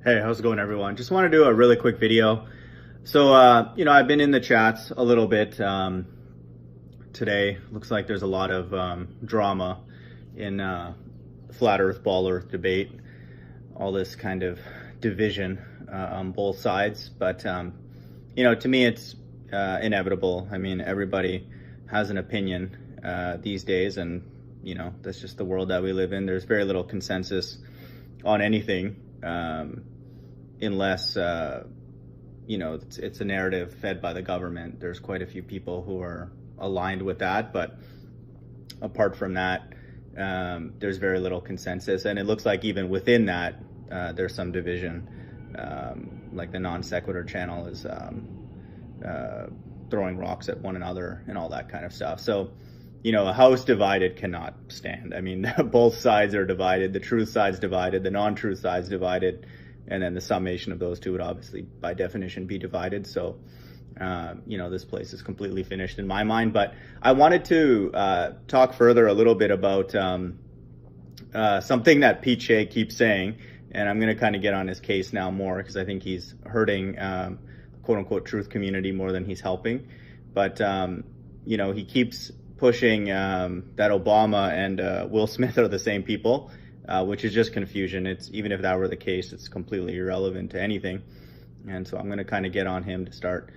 Hey, how's it going, everyone? Just want to do a really quick video. So, I've been in the chats a little bit today. Looks like there's a lot of drama in flat Earth, ball Earth debate, all this kind of division on both sides. But, to me, it's inevitable. I mean, everybody has an opinion these days, and, that's just the world that we live in. There's very little consensus on anything. Unless, it's a narrative fed by the government. There's quite a few people who are aligned with that, but apart from that, there's very little consensus. And it looks like even within that, there's some division. Like the non sequitur channel is throwing rocks at one another and all that kind of stuff. So, a house divided cannot stand. I mean, both sides are divided. The truth side's divided, the non-truth side's divided. And then the summation of those two would obviously, by definition, be divided. So, this place is completely finished in my mind. But I wanted to talk further a little bit about something that Pete Shea keeps saying. And I'm going to kind of get on his case now more because I think he's hurting quote-unquote truth community more than he's helping. But, he keeps pushing that Obama and Will Smith are the same people. Which is just confusion. It's even if that were the case, it's completely irrelevant to anything. And so I'm going to kind of get on him to start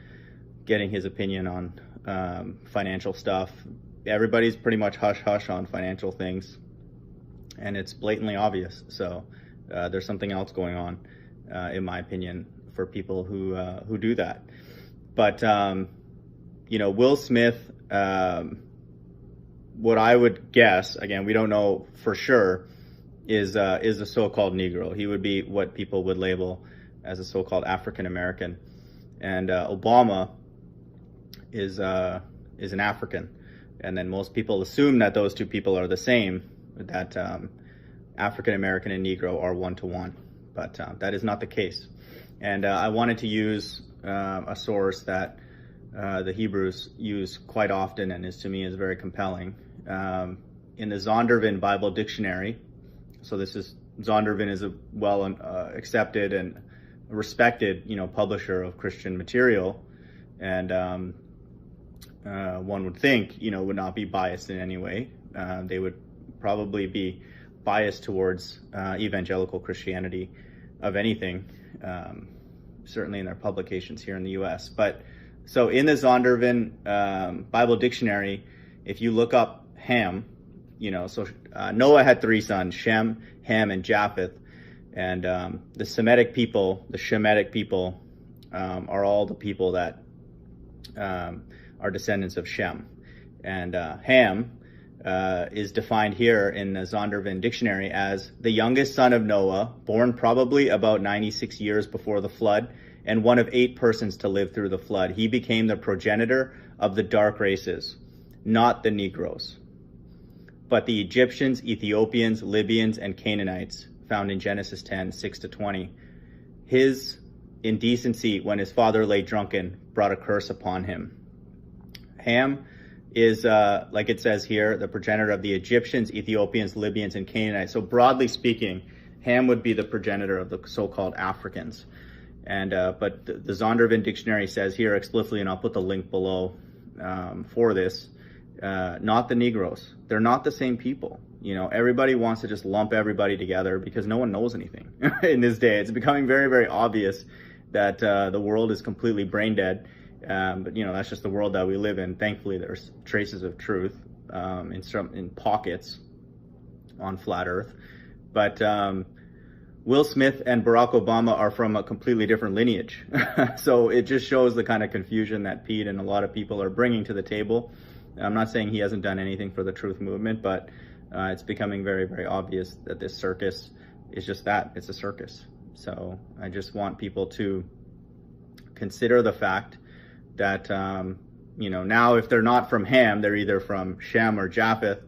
getting his opinion on financial stuff. Everybody's pretty much hush-hush on financial things, and it's blatantly obvious. So there's something else going on, in my opinion, for people who do that. But Will Smith, what I would guess, again, we don't know for sure, is a so-called Negro. He would be what people would label as a so-called African American, and Obama is an African. And then most people assume that those two people are the same, that African American and Negro are one-to-one, but that is not the case. And I wanted to use a source that the Hebrews use quite often, and to me is very compelling. In the Zondervan Bible Dictionary. So Zondervan is a well accepted and respected, publisher of Christian material, and one would think, would not be biased in any way. They would probably be biased towards evangelical Christianity of anything, certainly in their publications here in the U.S. But so in the Zondervan Bible Dictionary, if you look up Ham, Noah had three sons, Shem, Ham, and Japheth. And the Shemitic people are all the people that are descendants of Shem. And Ham is defined here in the Zondervan Dictionary as the youngest son of Noah, born probably about 96 years before the flood, and one of 8 persons to live through the flood. He became the progenitor of the dark races, not the Negroes, but the Egyptians, Ethiopians, Libyans, and Canaanites, found in Genesis 10, 6-20. His indecency when his father lay drunken brought a curse upon him. Ham is, like it says here, the progenitor of the Egyptians, Ethiopians, Libyans, and Canaanites. So broadly speaking, Ham would be the progenitor of the so-called Africans. And but the Zondervan Dictionary says here explicitly, and I'll put the link below for this, not the Negroes. They're not the same people. Everybody wants to just lump everybody together because no one knows anything in this day. It's becoming very, very obvious that the world is completely brain dead. But that's just the world that we live in. Thankfully, there's traces of truth in pockets on flat Earth. But Will Smith and Barack Obama are from a completely different lineage. So it just shows the kind of confusion that Pete and a lot of people are bringing to the table. I'm not saying he hasn't done anything for the truth movement, but it's becoming very, very obvious that this circus is just that. It's a circus. So I just want people to consider the fact that, now if they're not from Ham, they're either from Shem or Japheth,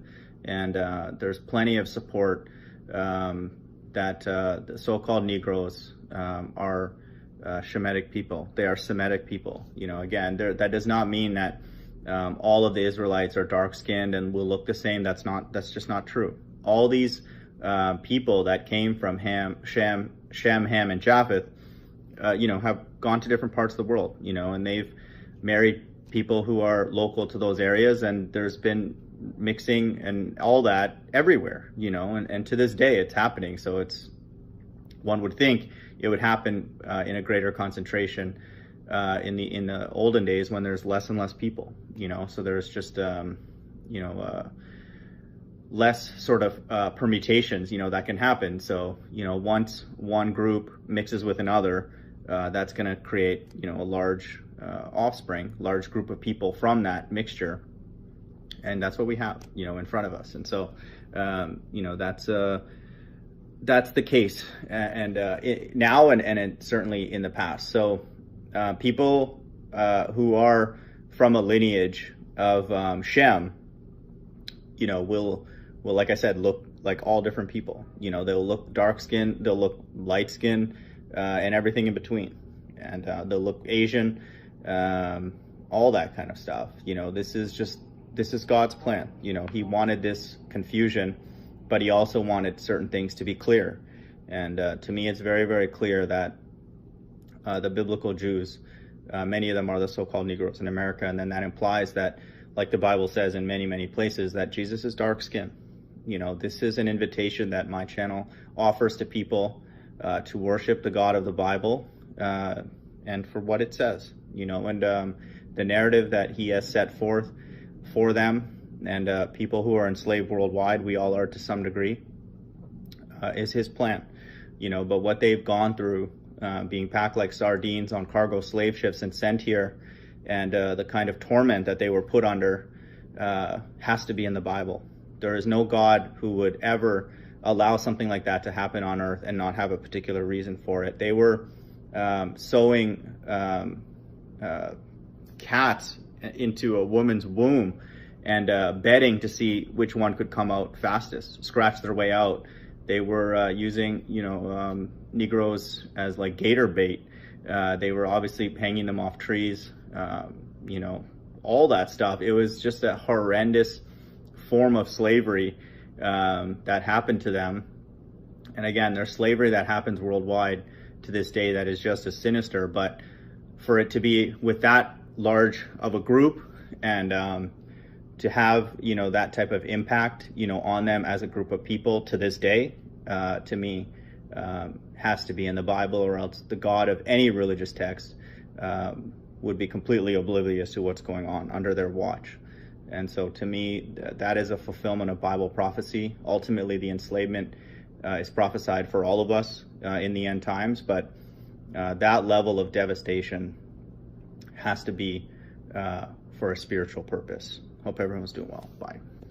and there's plenty of support that the so-called Negroes are Shemitic people. They are Semitic people. Again, that does not mean that all of the Israelites are dark-skinned and will look the same. That's just not true. All these people that came from Ham, Shem, Shem, Ham, and Japheth, have gone to different parts of the world, and they've married people who are local to those areas, and there's been mixing and all that everywhere, and to this day it's happening. So one would think it would happen in a greater concentration in the olden days when there's less and less people, so there's just less sort of permutations, that can happen. So, once one group mixes with another, that's going to create, a large offspring, large group of people from that mixture. And that's what we have, in front of us. And so, that's the case, and now and certainly in the past. So people who are from a lineage of Shem, will, like I said, look like all different people. They'll look dark skinned, they'll look light skinned, and everything in between. And they'll look Asian, all that kind of stuff. This is God's plan. He wanted this confusion, but he also wanted certain things to be clear. And to me, it's very, very clear that the biblical Jews, many of them are the so-called Negroes in America, and then that implies that, like the Bible says in many, many places, that Jesus is dark-skinned. This is an invitation that my channel offers to people to worship the God of the Bible, and for what it says, and the narrative that he has set forth for them, and people who are enslaved worldwide, we all are to some degree, is his plan. But what they've gone through, being packed like sardines on cargo slave ships and sent here, and the kind of torment that they were put under, has to be in the Bible. There is no God who would ever allow something like that to happen on earth and not have a particular reason for it. They were sewing cats into a woman's womb and betting to see which one could come out fastest, scratch their way out. They were using, Negroes as like gator bait. They were obviously hanging them off trees, all that stuff. It was just a horrendous form of slavery that happened to them. And again, there's slavery that happens worldwide to this day that is just as sinister. But for it to be with that large of a group, and to have that type of impact on them as a group of people to this day, to me, has to be in the Bible, or else the God of any religious text would be completely oblivious to what's going on under their watch. And so to me, that is a fulfillment of Bible prophecy. Ultimately, the enslavement is prophesied for all of us in the end times, but that level of devastation has to be for a spiritual purpose. Hope everyone's doing well. Bye.